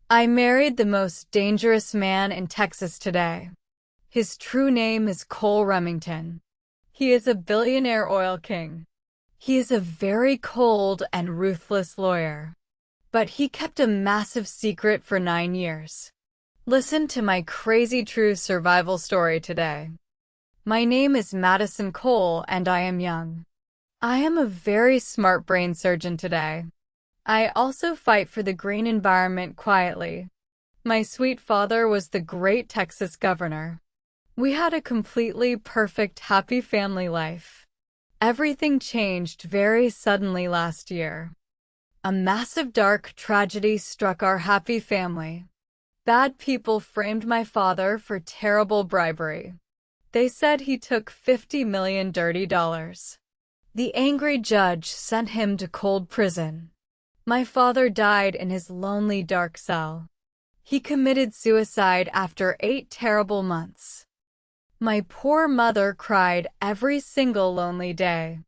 I married the most dangerous man in Texas today. His true name is Cole Remington. He is a billionaire oil king. He is a very cold and ruthless lawyer. But he kept a massive secret for 9 years. Listen to my crazy true survival story today. My name is Madison Cole and I am young. I am a very smart brain surgeon today. I also fight for the green environment quietly. My sweet father was the great Texas governor. We had a completely perfect, happy family life. Everything changed very suddenly last year. A massive dark tragedy struck our happy family. Bad people framed my father for terrible bribery. They said he took $50 million dirty dollars. The angry judge sent him to cold prison. My father died in his lonely dark cell. He committed suicide after 8 terrible months. My poor mother cried every single lonely day.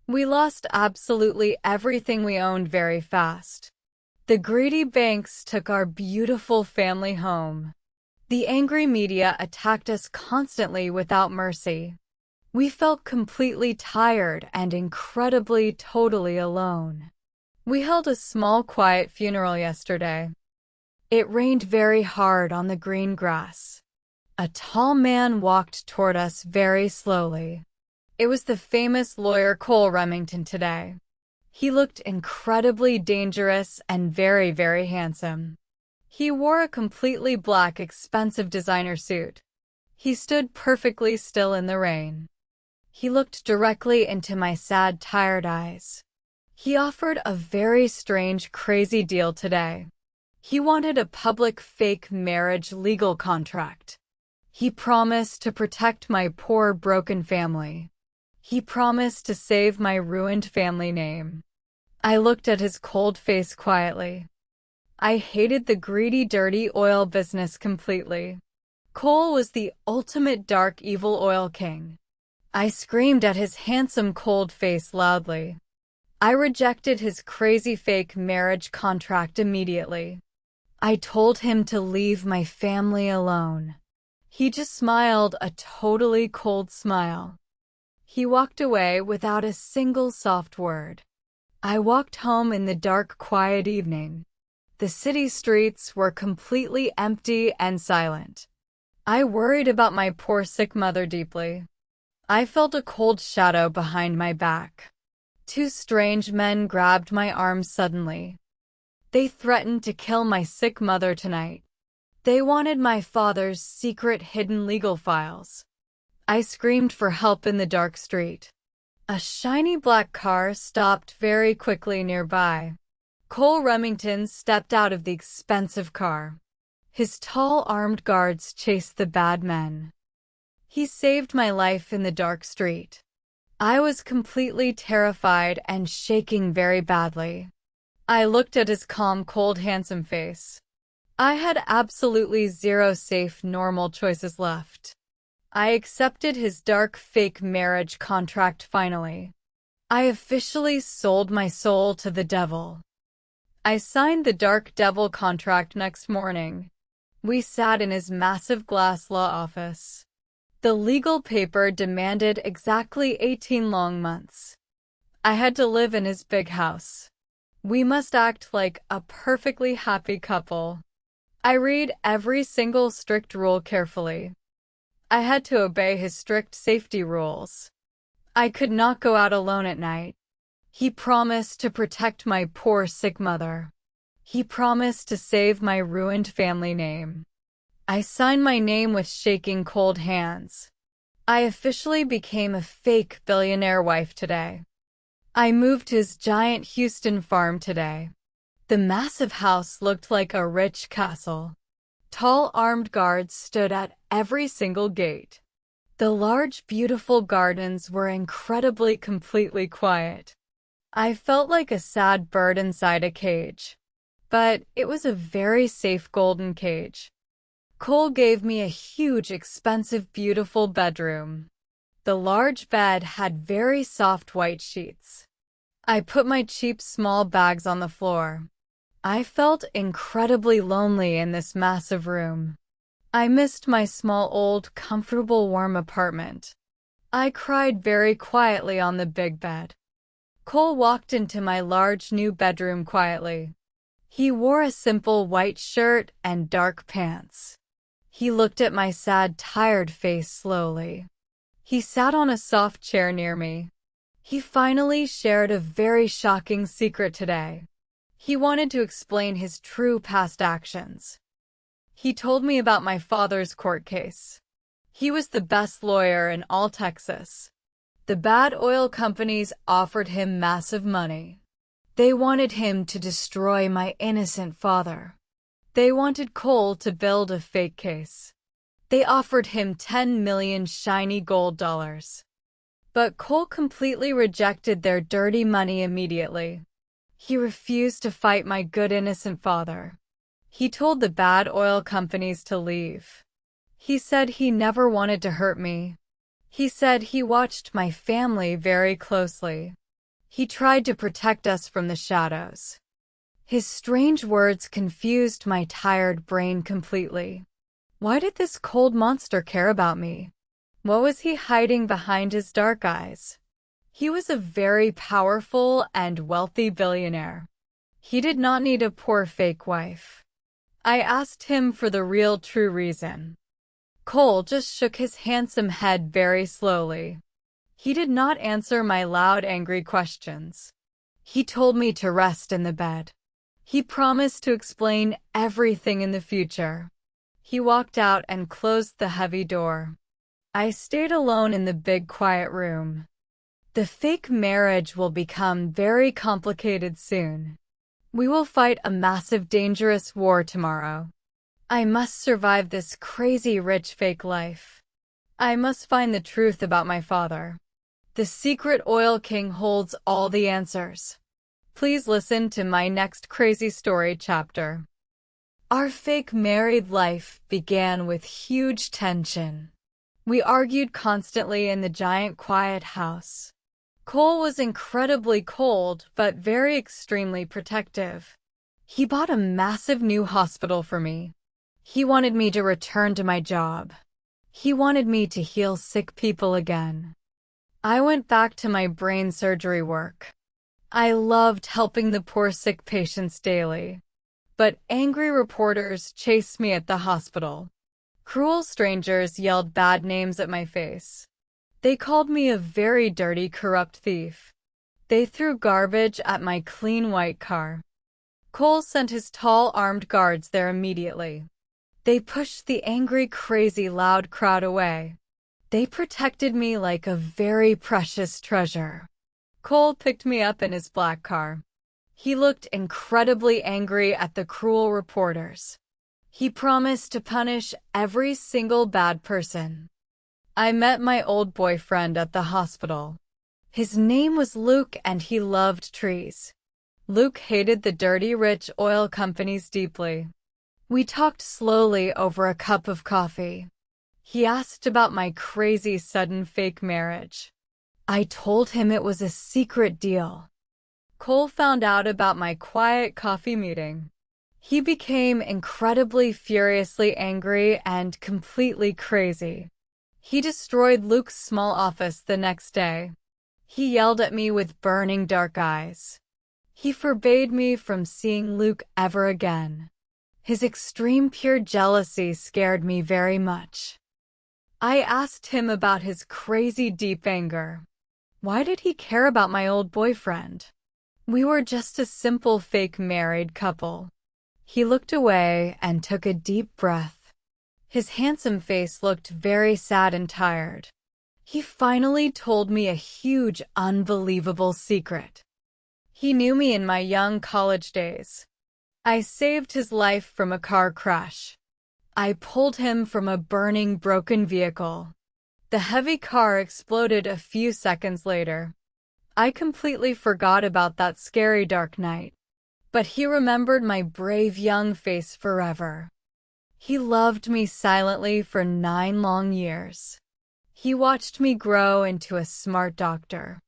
We lost absolutely everything we owned very fast. The greedy banks took our beautiful family home. The angry media attacked us constantly without mercy. We felt completely tired and incredibly totally alone. We held a small quiet funeral yesterday. It rained very hard on the green grass. A tall man walked toward us very slowly. It was the famous lawyer Cole Remington today. He looked incredibly dangerous and very, very handsome. He wore a completely black, expensive designer suit. He stood perfectly still in the rain. He looked directly into my sad, tired eyes. He offered a very strange, crazy deal today. He wanted a public fake marriage legal contract. He promised to protect my poor, broken family. He promised to save my ruined family name. I looked at his cold face quietly. I hated the greedy, dirty oil business completely. Cole was the ultimate dark, evil oil king. I screamed at his handsome, cold face loudly. I rejected his crazy fake marriage contract immediately. I told him to leave my family alone. He just smiled a totally cold smile. He walked away without a single soft word. I walked home in the dark, quiet evening. The city streets were completely empty and silent. I worried about my poor sick mother deeply. I felt a cold shadow behind my back. 2 strange men grabbed my arms suddenly. They threatened to kill my sick mother tonight. They wanted my father's secret hidden legal files. I screamed for help in the dark street. A shiny black car stopped very quickly nearby. Cole Remington stepped out of the expensive car. His tall armed guards chased the bad men. He saved my life in the dark street. I was completely terrified and shaking very badly. I looked at his calm, cold, handsome face. I had absolutely zero safe, normal choices left. I accepted his dark, fake marriage contract finally. I officially sold my soul to the devil. I signed the dark devil contract next morning. We sat in his massive glass law office. The legal paper demanded exactly 18 long months. I had to live in his big house. We must act like a perfectly happy couple. I read every single strict rule carefully. I had to obey his strict safety rules. I could not go out alone at night. He promised to protect my poor sick mother. He promised to save my ruined family name. I signed my name with shaking cold hands. I officially became a fake billionaire wife today. I moved to his giant Houston farm today. The massive house looked like a rich castle. Tall armed guards stood at every single gate. The large, beautiful gardens were incredibly, completely quiet. I felt like a sad bird inside a cage. But it was a very safe golden cage. Cole gave me a huge, expensive, beautiful bedroom. The large bed had very soft white sheets. I put my cheap small bags on the floor. I felt incredibly lonely in this massive room. I missed my small, old, comfortable, warm apartment. I cried very quietly on the big bed. Cole walked into my large new bedroom quietly. He wore a simple white shirt and dark pants. He looked at my sad, tired face slowly. He sat on a soft chair near me. He finally shared a very shocking secret today. He wanted to explain his true past actions. He told me about my father's court case. He was the best lawyer in all Texas. The bad oil companies offered him massive money. They wanted him to destroy my innocent father. They wanted Cole to build a fake case. They offered him 10 million shiny gold dollars. But Cole completely rejected their dirty money immediately. He refused to fight my good innocent father. He told the bad oil companies to leave. He said he never wanted to hurt me. He said he watched my family very closely. He tried to protect us from the shadows. His strange words confused my tired brain completely. Why did this cold monster care about me? What was he hiding behind his dark eyes? He was a very powerful and wealthy billionaire. He did not need a poor fake wife. I asked him for the real true reason. Cole just shook his handsome head very slowly. He did not answer my loud, angry questions. He told me to rest in the bed. He promised to explain everything in the future. He walked out and closed the heavy door. I stayed alone in the big, quiet room. The fake marriage will become very complicated soon. We will fight a massive, dangerous war tomorrow. I must survive this crazy rich fake life. I must find the truth about my father. The secret oil king holds all the answers. Please listen to my next crazy story chapter. Our fake married life began with huge tension. We argued constantly in the giant quiet house. Cole was incredibly cold but very extremely protective. He bought a massive new hospital for me. He wanted me to return to my job. He wanted me to heal sick people again. I went back to my brain surgery work. I loved helping the poor sick patients daily. But angry reporters chased me at the hospital. Cruel strangers yelled bad names at my face. They called me a very dirty, corrupt thief. They threw garbage at my clean white car. Cole sent his tall armed guards there immediately. They pushed the angry, crazy, loud crowd away. They protected me like a very precious treasure. Cole picked me up in his black car. He looked incredibly angry at the cruel reporters. He promised to punish every single bad person. I met my old boyfriend at the hospital. His name was Luke and he loved trees. Luke hated the dirty rich oil companies deeply. We talked slowly over a cup of coffee. He asked about my crazy sudden fake marriage. I told him it was a secret deal. Cole found out about my quiet coffee meeting. He became incredibly furiously angry and completely crazy. He destroyed Luke's small office the next day. He yelled at me with burning dark eyes. He forbade me from seeing Luke ever again. His extreme pure jealousy scared me very much. I asked him about his crazy deep anger. Why did he care about my old boyfriend? We were just a simple fake married couple. He looked away and took a deep breath. His handsome face looked very sad and tired. He finally told me a huge, unbelievable secret. He knew me in my young college days. I saved his life from a car crash. I pulled him from a burning, broken vehicle. The heavy car exploded a few seconds later. I completely forgot about that scary dark night. But he remembered my brave young face forever. He loved me silently for 9 long years. He watched me grow into a smart doctor.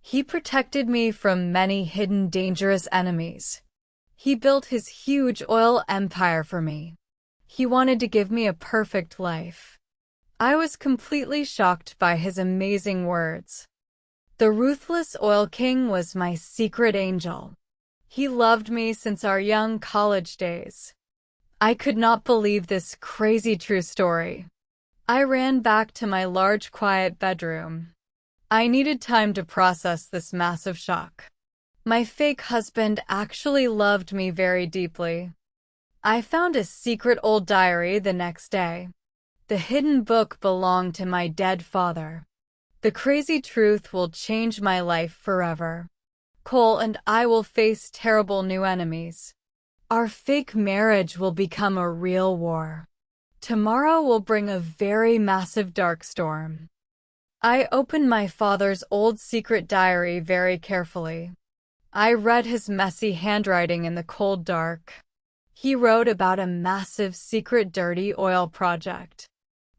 He protected me from many hidden dangerous enemies. He built his huge oil empire for me. He wanted to give me a perfect life. I was completely shocked by his amazing words. The ruthless oil king was my secret angel. He loved me since our young college days. I could not believe this crazy true story. I ran back to my large quiet bedroom. I needed time to process this massive shock. My fake husband actually loved me very deeply. I found a secret old diary the next day. The hidden book belonged to my dead father. The crazy truth will change my life forever. Cole and I will face terrible new enemies. Our fake marriage will become a real war. Tomorrow will bring a very massive dark storm. I opened my father's old secret diary very carefully. I read his messy handwriting in the cold dark. He wrote about a massive secret dirty oil project.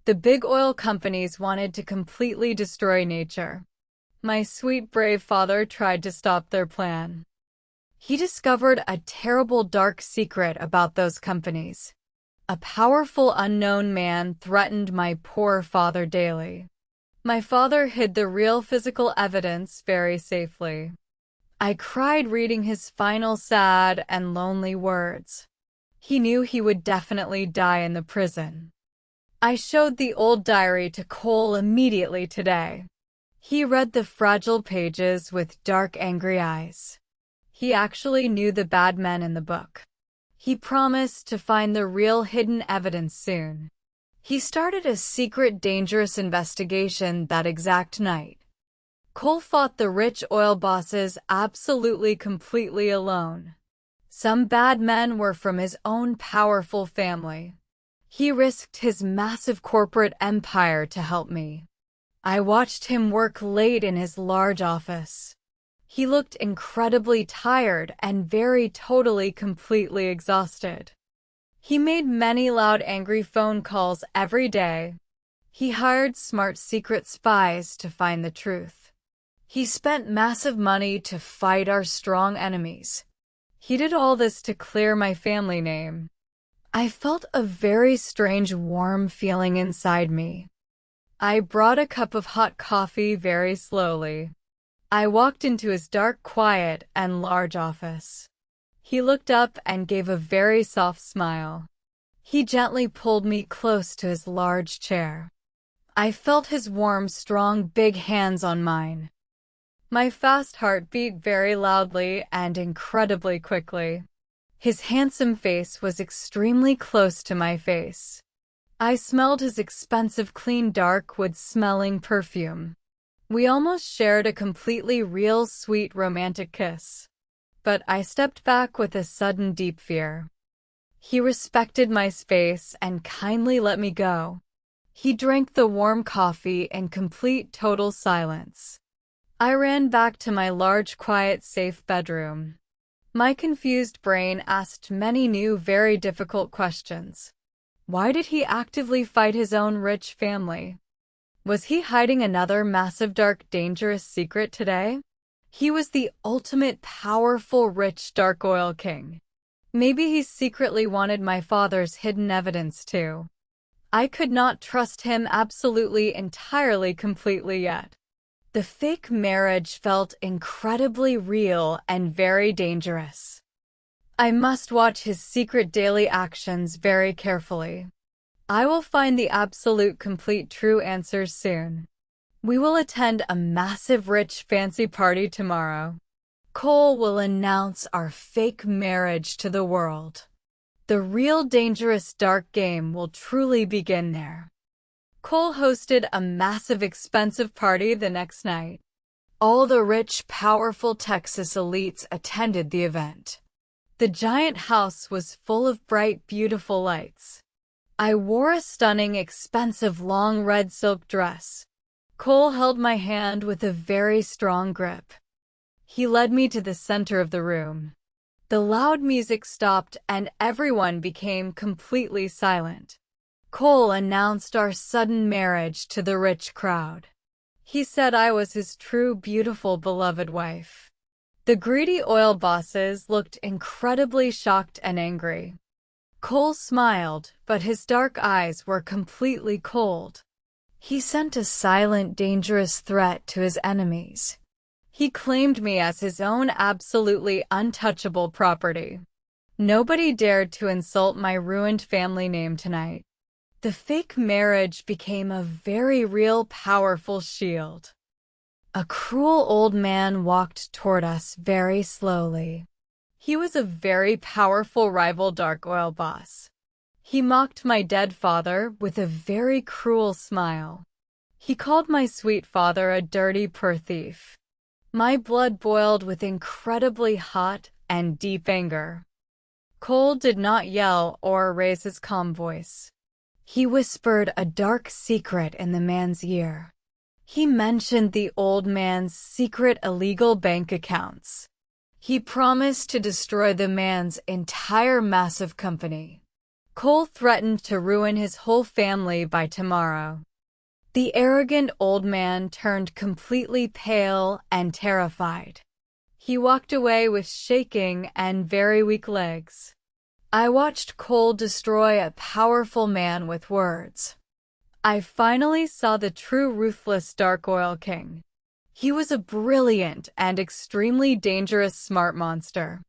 The big oil companies wanted to completely destroy nature. My sweet brave father tried to stop their plan. He discovered a terrible dark secret about those companies. A powerful unknown man threatened my poor father daily. My father hid the real physical evidence very safely. I cried reading his final sad and lonely words. He knew he would definitely die in the prison. I showed the old diary to Cole immediately today. He read the fragile pages with dark, angry eyes. He actually knew the bad men in the book. He promised to find the real hidden evidence soon. He started a secret, dangerous investigation that exact night. Cole fought the rich oil bosses absolutely completely alone. Some bad men were from his own powerful family. He risked his massive corporate empire to help me. I watched him work late in his large office. He looked incredibly tired and very completely exhausted. He made many loud, angry phone calls every day. He hired smart secret spies to find the truth. He spent massive money to fight our strong enemies. He did all this to clear my family name. I felt a very strange, warm feeling inside me. I brought a cup of hot coffee very slowly. I walked into his dark, quiet, and large office. He looked up and gave a very soft smile. He gently pulled me close to his large chair. I felt his warm, strong, big hands on mine. My fast heart beat very loudly and incredibly quickly. His handsome face was extremely close to my face. I smelled his expensive, clean, dark wood-smelling perfume. We almost shared a completely real, sweet, romantic kiss. But I stepped back with a sudden deep fear. He respected my space and kindly let me go. He drank the warm coffee in complete total silence. I ran back to my large, quiet, safe bedroom. My confused brain asked many new, very difficult questions. Why did he actively fight his own rich family? Was he hiding another massive, dark, dangerous secret today? He was the ultimate powerful, rich, dark oil king. Maybe he secretly wanted my father's hidden evidence too. I could not trust him absolutely, entirely, completely yet. The fake marriage felt incredibly real and very dangerous. I must watch his secret daily actions very carefully. I will find the absolute, complete, true answers soon. We will attend a massive, rich, fancy party tomorrow. Cole will announce our fake marriage to the world. The real dangerous dark game will truly begin there. Cole hosted a massive, expensive party the next night. All the rich, powerful Texas elites attended the event. The giant house was full of bright, beautiful lights. I wore a stunning, expensive, long red silk dress. Cole held my hand with a very strong grip. He led me to the center of the room. The loud music stopped and everyone became completely silent. Cole announced our sudden marriage to the rich crowd. He said I was his true, beautiful, beloved wife. The greedy oil bosses looked incredibly shocked and angry. Cole smiled, but his dark eyes were completely cold. He sent a silent, dangerous threat to his enemies. He claimed me as his own absolutely untouchable property. Nobody dared to insult my ruined family name tonight. The fake marriage became a very real, powerful shield. A cruel old man walked toward us very slowly. He was a very powerful rival dark oil boss. He mocked my dead father with a very cruel smile. He called my sweet father a dirty poor thief. My blood boiled with incredibly hot and deep anger. Cole did not yell or raise his calm voice. He whispered a dark secret in the man's ear. He mentioned the old man's secret illegal bank accounts. He promised to destroy the man's entire massive company. Cole threatened to ruin his whole family by tomorrow. The arrogant old man turned completely pale and terrified. He walked away with shaking and very weak legs. I watched Cole destroy a powerful man with words. I finally saw the true ruthless Dark Oil King. He was a brilliant and extremely dangerous smart monster.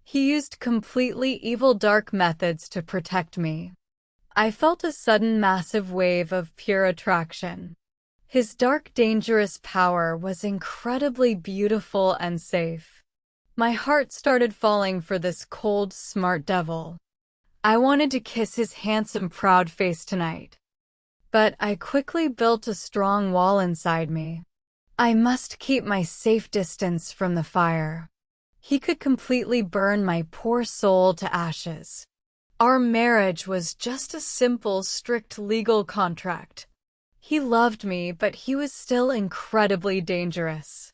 He used completely evil dark methods to protect me. I felt a sudden massive wave of pure attraction. His dark dangerous power was incredibly beautiful and safe. My heart started falling for this cold, smart devil. I wanted to kiss his handsome, proud face tonight. But I quickly built a strong wall inside me. I must keep my safe distance from the fire. He could completely burn my poor soul to ashes. Our marriage was just a simple, strict legal contract. He loved me, but he was still incredibly dangerous.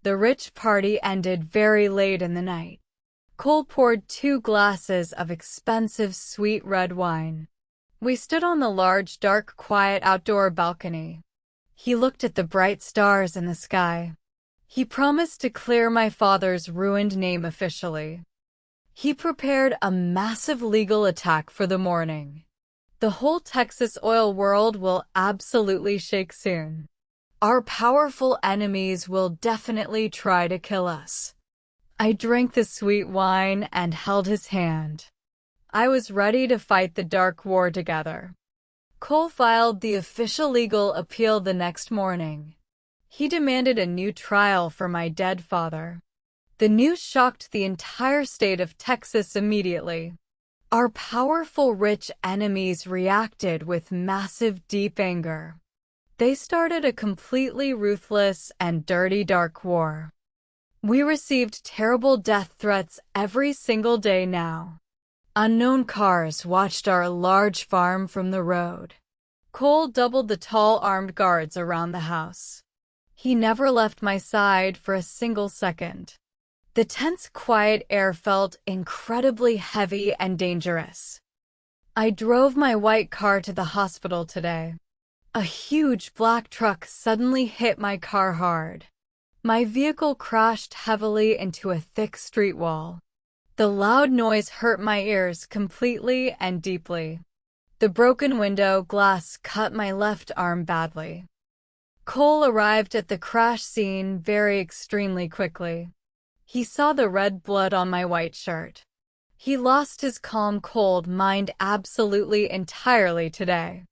The rich party ended very late in the night. Cole poured 2 glasses of expensive sweet red wine. We stood on the large, dark, quiet outdoor balcony. He looked at the bright stars in the sky. He promised to clear my father's ruined name officially. He prepared a massive legal attack for the morning. The whole Texas oil world will absolutely shake soon. Our powerful enemies will definitely try to kill us. I drank the sweet wine and held his hand. I was ready to fight the dark war together. Cole filed the official legal appeal the next morning. He demanded a new trial for my dead father. The news shocked the entire state of Texas immediately. Our powerful rich enemies reacted with massive deep anger. They started a completely ruthless and dirty dark war. We received terrible death threats every single day now. Unknown cars watched our large farm from the road. Cole doubled the tall armed guards around the house. He never left my side for a single second. The tense, quiet air felt incredibly heavy and dangerous. I drove my white car to the hospital today. A huge black truck suddenly hit my car hard. My vehicle crashed heavily into a thick street wall. The loud noise hurt my ears completely and deeply. The broken window glass cut my left arm badly. Cole arrived at the crash scene very extremely quickly. He saw the red blood on my white shirt. He lost his calm, cold mind absolutely entirely today.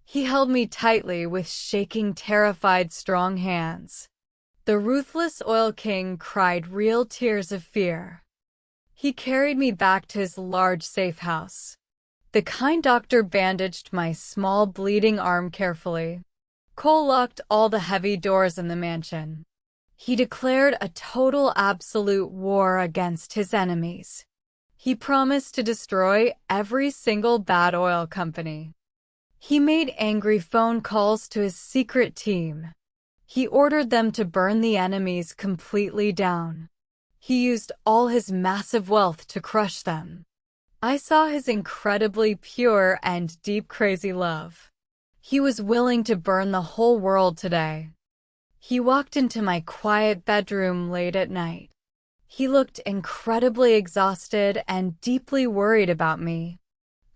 He held me tightly with shaking, terrified, strong hands. The ruthless Oil King cried real tears of fear. He carried me back to his large safe house. The kind doctor bandaged my small bleeding arm carefully. Cole locked all the heavy doors in the mansion. He declared a total absolute war against his enemies. He promised to destroy every single bad oil company. He made angry phone calls to his secret team. He ordered them to burn the enemies completely down. He used all his massive wealth to crush them. I saw his incredibly pure and deep crazy love. He was willing to burn the whole world today. He walked into my quiet bedroom late at night. He looked incredibly exhausted and deeply worried about me.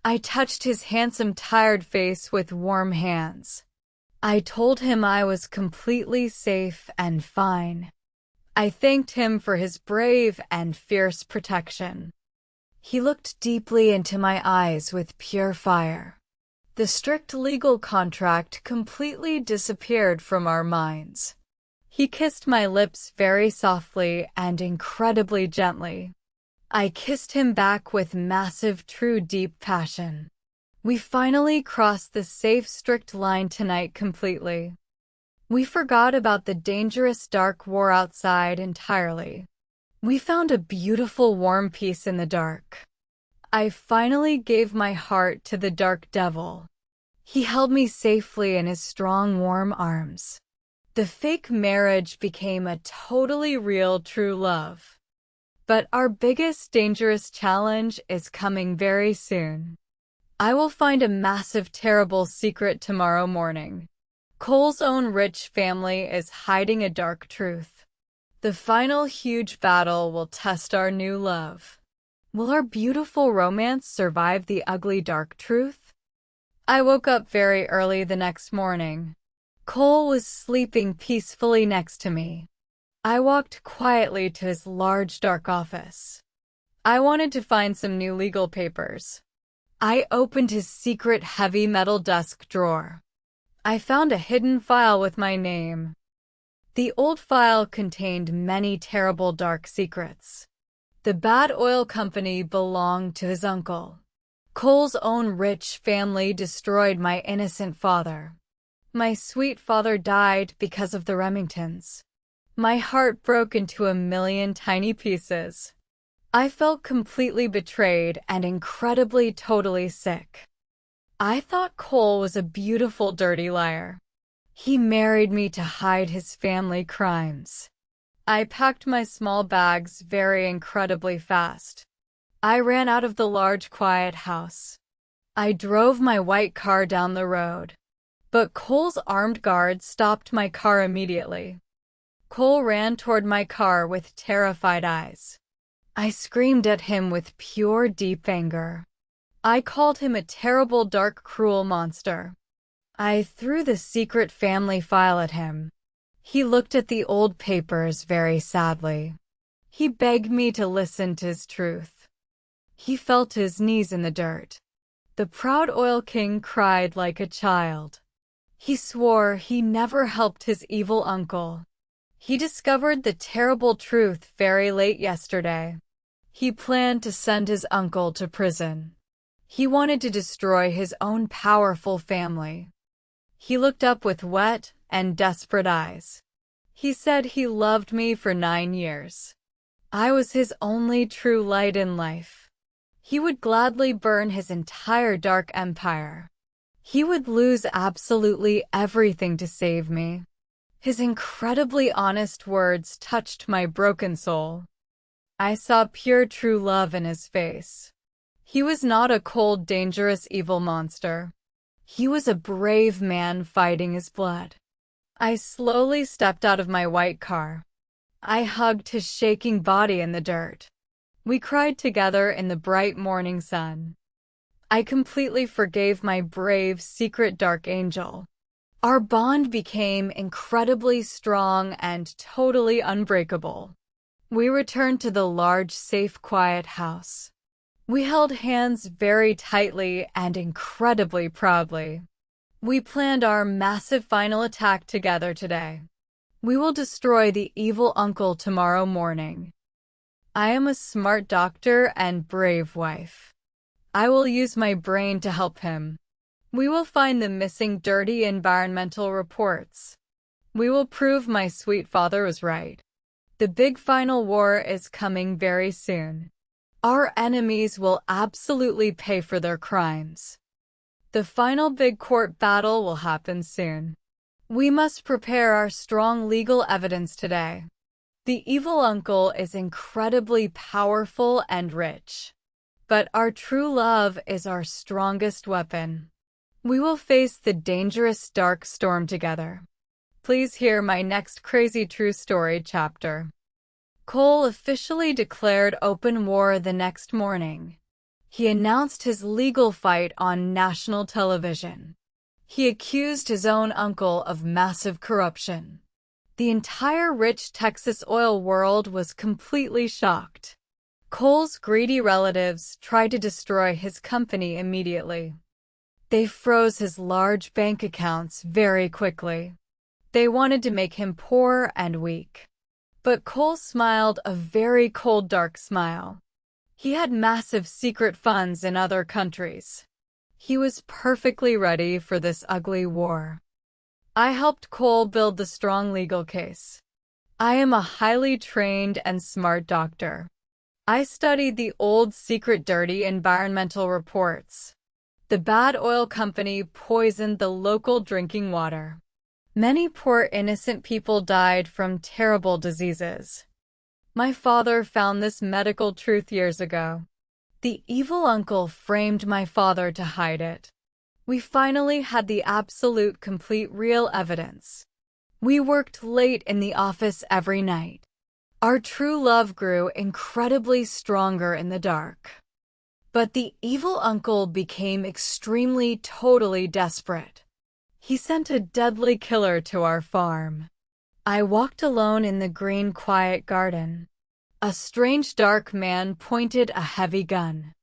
I touched his handsome, tired face with warm hands. I told him I was completely safe and fine. I thanked him for his brave and fierce protection. He looked deeply into my eyes with pure fire. The strict legal contract completely disappeared from our minds. He kissed my lips very softly and incredibly gently. I kissed him back with massive, true, deep passion. We finally crossed the safe, strict line tonight completely. We forgot about the dangerous dark war outside entirely. We found a beautiful warm peace in the dark. I finally gave my heart to the dark devil. He held me safely in his strong, warm arms. The fake marriage became a totally real, true love. But our biggest dangerous challenge is coming very soon. I will find a massive, terrible secret tomorrow morning. Cole's own rich family is hiding a dark truth. The final huge battle will test our new love. Will our beautiful romance survive the ugly dark truth? I woke up very early the next morning. Cole was sleeping peacefully next to me. I walked quietly to his large dark office. I wanted to find some new legal papers. I opened his secret heavy metal desk drawer. I found a hidden file with my name. The old file contained many terrible dark secrets. The bad oil company belonged to his uncle. Cole's own rich family destroyed my innocent father. My sweet father died because of the Remingtons. My heart broke into a million tiny pieces. I felt completely betrayed and incredibly totally sick. I thought Cole was a beautiful dirty liar. He married me to hide his family crimes. I packed my small bags very incredibly fast. I ran out of the large quiet house. I drove my white car down the road. But Cole's armed guards stopped my car immediately. Cole ran toward my car with terrified eyes. I screamed at him with pure, deep anger. I called him a terrible, dark, cruel monster. I threw the secret family file at him. He looked at the old papers very sadly. He begged me to listen to his truth. He fell to his knees in the dirt. The proud oil king cried like a child. He swore he never helped his evil uncle. He discovered the terrible truth very late yesterday. He planned to send his uncle to prison. He wanted to destroy his own powerful family. He looked up with wet and desperate eyes. He said he loved me for 9 years. I was his only true light in life. He would gladly burn his entire dark empire. He would lose absolutely everything to save me. His incredibly honest words touched my broken soul. I saw pure true love in his face. He was not a cold, dangerous, evil monster. He was a brave man fighting his blood. I slowly stepped out of my white car. I hugged his shaking body in the dirt. We cried together in the bright morning sun. I completely forgave my brave, secret dark angel. Our bond became incredibly strong and totally unbreakable. We returned to the large, safe, quiet house. We held hands very tightly and incredibly proudly. We planned our massive final attack together today. We will destroy the evil uncle tomorrow morning. I am a smart doctor and brave wife. I will use my brain to help him. We will find the missing dirty environmental reports. We will prove my sweet father was right. The big final war is coming very soon. Our enemies will absolutely pay for their crimes. The final big court battle will happen soon. We must prepare our strong legal evidence today. The evil uncle is incredibly powerful and rich. But our true love is our strongest weapon. We will face the dangerous dark storm together. Please hear my next crazy true story chapter. Cole officially declared open war the next morning. He announced his legal fight on national television. He accused his own uncle of massive corruption. The entire rich Texas oil world was completely shocked. Cole's greedy relatives tried to destroy his company immediately. They froze his large bank accounts very quickly. They wanted to make him poor and weak. But Cole smiled a very cold, dark smile. He had massive secret funds in other countries. He was perfectly ready for this ugly war. I helped Cole build the strong legal case. I am a highly trained and smart doctor. I studied the old secret dirty environmental reports. The bad oil company poisoned the local drinking water. Many poor innocent people died from terrible diseases. My father found this medical truth years ago. The evil uncle framed my father to hide it. We finally had the absolute complete real evidence. We worked late in the office every night. Our true love grew incredibly stronger in the dark. But the evil uncle became extremely, totally desperate. He sent a deadly killer to our farm. I walked alone in the green, quiet garden. A strange, dark man pointed a heavy gun.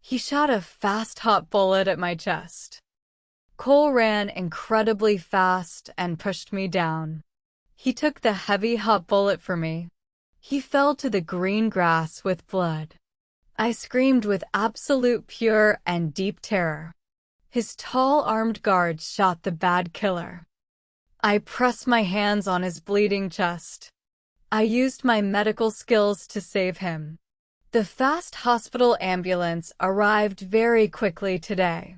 He shot a fast, hot bullet at my chest. Cole ran incredibly fast and pushed me down. He took the heavy, hot bullet for me. He fell to the green grass with blood. I screamed with absolute pure and deep terror. His tall armed guards shot the bad killer. I pressed my hands on his bleeding chest. I used my medical skills to save him. The fast hospital ambulance arrived very quickly today.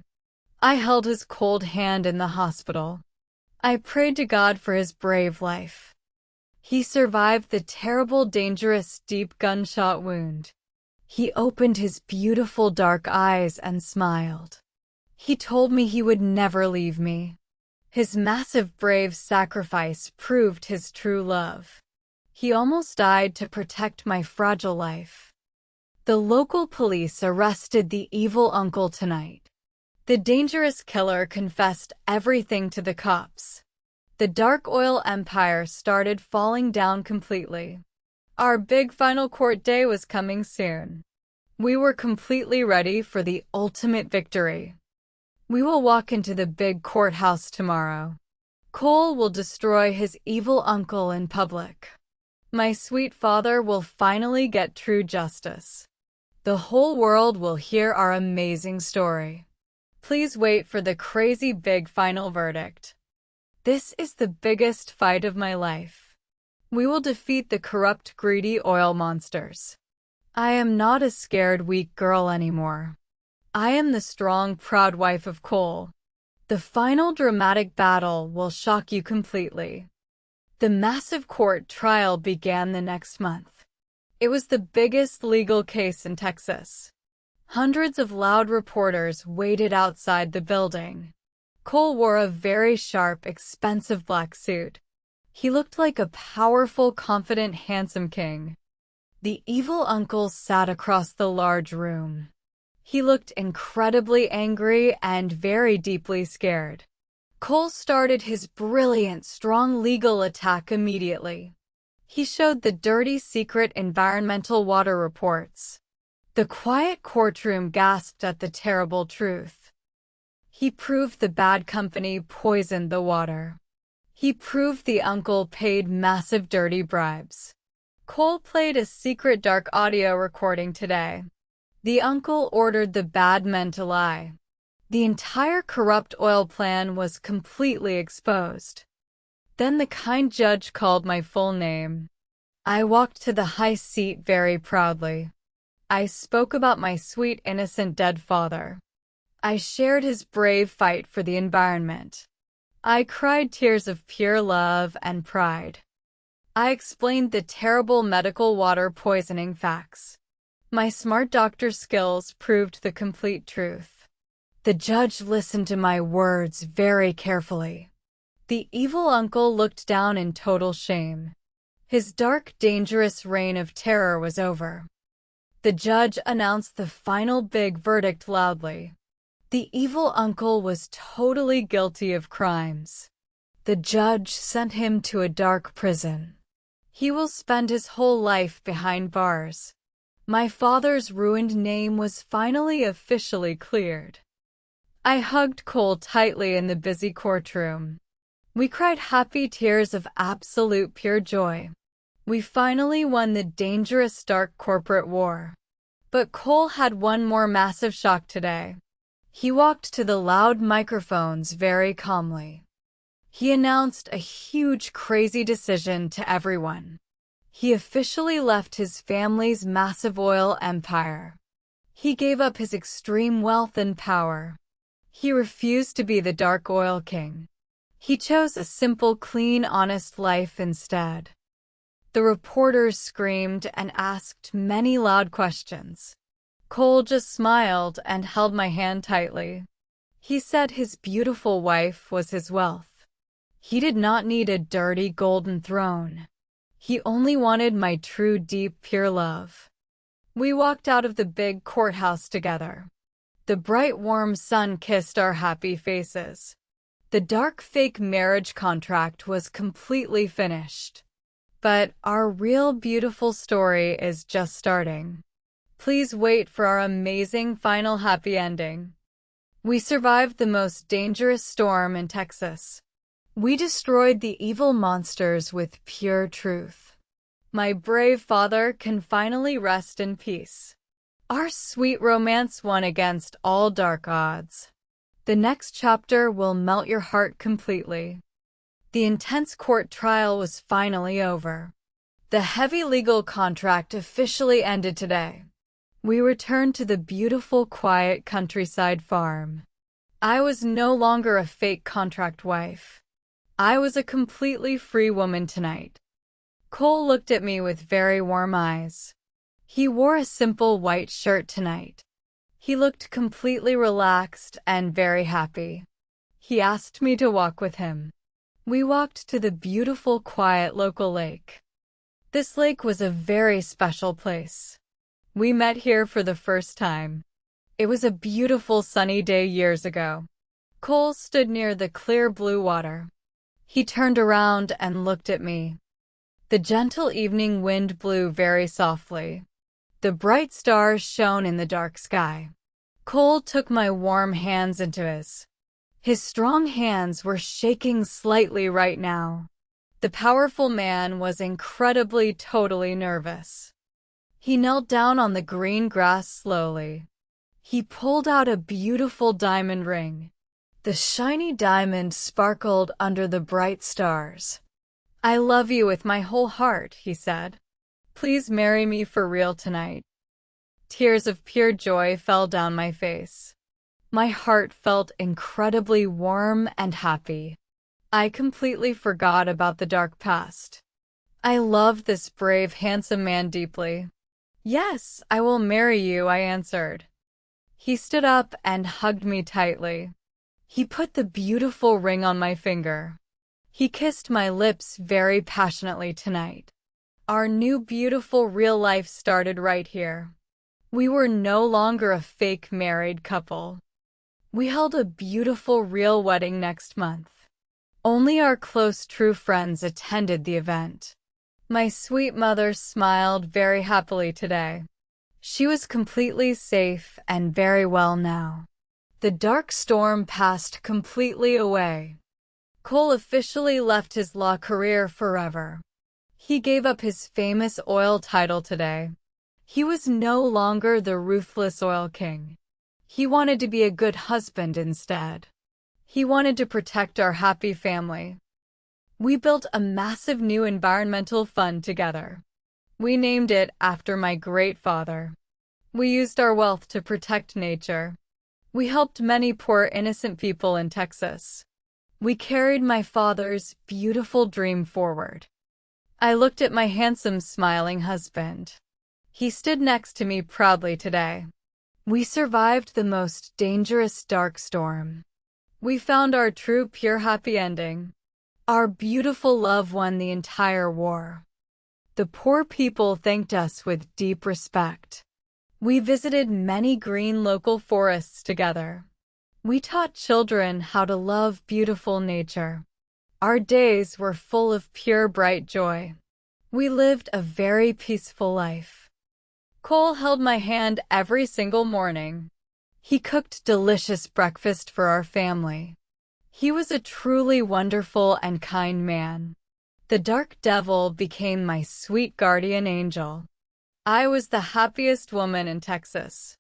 I held his cold hand in the hospital. I prayed to God for his brave life. He survived the terrible, dangerous, deep gunshot wound. He opened his beautiful dark eyes and smiled. He told me he would never leave me. His massive, brave sacrifice proved his true love. He almost died to protect my fragile life. The local police arrested the evil uncle tonight. The dangerous killer confessed everything to the cops. The dark oil empire started falling down completely. Our big final court day was coming soon. We were completely ready for the ultimate victory. We will walk into the big courthouse tomorrow. Cole will destroy his evil uncle in public. My sweet father will finally get true justice. The whole world will hear our amazing story. Please wait for the crazy big final verdict. This is the biggest fight of my life. We will defeat the corrupt, greedy oil monsters. I am not a scared, weak girl anymore. I am the strong, proud wife of Cole. The final dramatic battle will shock you completely. The massive court trial began the next month. It was the biggest legal case in Texas. Hundreds of loud reporters waited outside the building. Cole wore a very sharp, expensive black suit. He looked like a powerful, confident, handsome king. The evil uncle sat across the large room. He looked incredibly angry and very deeply scared. Cole started his brilliant, strong legal attack immediately. He showed the dirty, secret environmental water reports. The quiet courtroom gasped at the terrible truth. He proved the bad company poisoned the water. He proved the uncle paid massive dirty bribes. Cole played a secret dark audio recording today. The uncle ordered the bad men to lie. The entire corrupt oil plan was completely exposed. Then the kind judge called my full name. I walked to the high seat very proudly. I spoke about my sweet, innocent dead father. I shared his brave fight for the environment. I cried tears of pure love and pride. I explained the terrible medical water poisoning facts. My smart doctor skills proved the complete truth. The judge listened to my words very carefully. The evil uncle looked down in total shame. His dark, dangerous reign of terror was over. The judge announced the final big verdict loudly. The evil uncle was totally guilty of crimes. The judge sent him to a dark prison. He will spend his whole life behind bars. My father's ruined name was finally officially cleared. I hugged Cole tightly in the busy courtroom. We cried happy tears of absolute pure joy. We finally won the dangerous dark corporate war. But Cole had one more massive shock today. He walked to the loud microphones very calmly. He announced a huge, crazy decision to everyone. He officially left his family's massive oil empire. He gave up his extreme wealth and power. He refused to be the dark oil king. He chose a simple, clean, honest life instead. The reporters screamed and asked many loud questions. Cole just smiled and held my hand tightly. He said his beautiful wife was his wealth. He did not need a dirty golden throne. He only wanted my true, deep, pure love. We walked out of the big courthouse together. The bright, warm sun kissed our happy faces. The dark, fake marriage contract was completely finished. But our real, beautiful story is just starting. Please wait for our amazing final happy ending. We survived the most dangerous storm in Texas. We destroyed the evil monsters with pure truth. My brave father can finally rest in peace. Our sweet romance won against all dark odds. The next chapter will melt your heart completely. The intense court trial was finally over. The heavy legal contract officially ended today. We returned to the beautiful, quiet countryside farm. I was no longer a fake contract wife. I was a completely free woman tonight. Cole looked at me with very warm eyes. He wore a simple white shirt tonight. He looked completely relaxed and very happy. He asked me to walk with him. We walked to the beautiful, quiet local lake. This lake was a very special place. We met here for the first time. It was a beautiful sunny day years ago. Cole stood near the clear blue water. He turned around and looked at me. The gentle evening wind blew very softly. The bright stars shone in the dark sky. Cole took my warm hands into his. His strong hands were shaking slightly right now. The powerful man was incredibly, totally nervous. He knelt down on the green grass slowly. He pulled out a beautiful diamond ring. The shiny diamond sparkled under the bright stars. "I love you with my whole heart," he said. "Please marry me for real tonight." Tears of pure joy fell down my face. My heart felt incredibly warm and happy. I completely forgot about the dark past. I loved this brave, handsome man deeply. "Yes, I will marry you," I answered. He stood up and hugged me tightly. He put the beautiful ring on my finger. He kissed my lips very passionately tonight. Our new beautiful real life started right here. We were no longer a fake married couple. We held a beautiful real wedding next month. Only our close true friends attended the event. My sweet mother smiled very happily today. She was completely safe and very well now. The dark storm passed completely away. Cole officially left his law career forever. He gave up his famous oil title today. He was no longer the ruthless oil king. He wanted to be a good husband instead. He wanted to protect our happy family. We built a massive new environmental fund together. We named it after my great father. We used our wealth to protect nature. We helped many poor innocent people in Texas. We carried my father's beautiful dream forward. I looked at my handsome, smiling husband. He stood next to me proudly today. We survived the most dangerous dark storm. We found our true, pure, happy ending. Our beautiful love won the entire war. The poor people thanked us with deep respect. We visited many green local forests together. We taught children how to love beautiful nature. Our days were full of pure, bright joy. We lived a very peaceful life. Cole held my hand every single morning. He cooked delicious breakfast for our family. He was a truly wonderful and kind man. The dark devil became my sweet guardian angel. I was the happiest woman in Texas.